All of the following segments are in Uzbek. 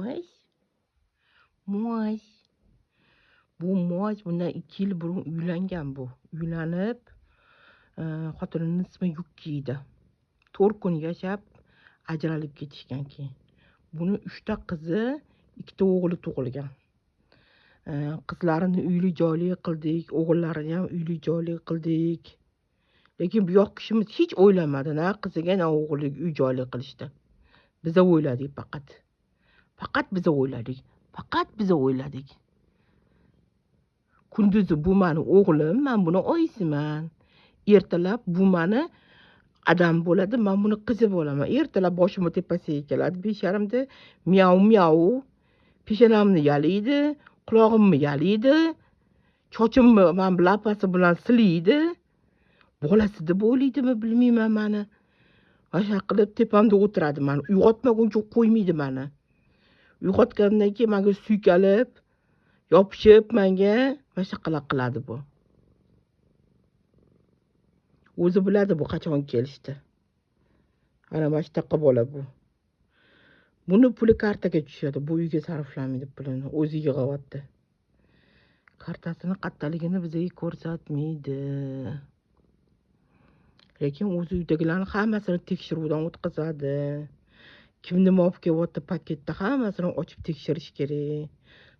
Moy, moy. Bu moy bundan 2 yil burun uylangan bu. Uylanib, xotinini ismi Yukki edi. 4 kun yashab, ajralib ketishgan keyin. Buni 3 ta qizi, 2 ta o'g'li tug'ilgan. Qizlarini uyli joyli qildik, o'g'illarini ham uyli joyli qildik. Lekin bu yoq kishimiz hech o'ylamadi, na qiziga, na o'g'liga uy joyli qilishdi. Biza o'yladik faqat. Faqat biza o'yladik. Faqat biza o'yladik. Kunduzi bu mani o'g'lim, men buni oyisiman. Ertalab bu mani adam bo'ladi, men buni qizi bo'laman. Ertalab boshimni tepasiga keladi, 5:30da miyav peshonamni yalaydi, qulog'imni yalaydi, sochimni men lapasi bilan silaydi. Bolasi deb o'ylaydimi bilmayman mani. O'sha qilib tepamda o'tiradi mani. Uyg'otmaguncha qo'ymaydi mani. Uyg'otgandan keyin menga suykalib, yopishib menga mashaqalar qiladi bu. O'zi biladi bu qachon kelishdi. Ana mana shunaqa bola bu. Buni puli kartaga tushadi, bu uyga sarflanmaydi pulini, o'zi yig'yapti. Kartasini qattaligini bizga ko'rsatmaydi. Lekin o'zi uydagilarni hammasini tekshiruvdan o'tkazadi. Kim nima olib kelyapti paketda hammasini ochib tekshirish kerak.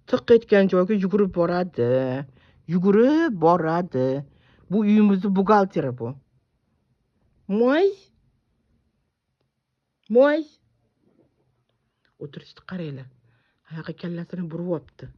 Tiq etgan joyga yugurib boradi. Yugurib boradi. Bu uyimizning buxgalteri bu. Moy. O'tirishni qaranglar. Ayaqa kallasini buryapti.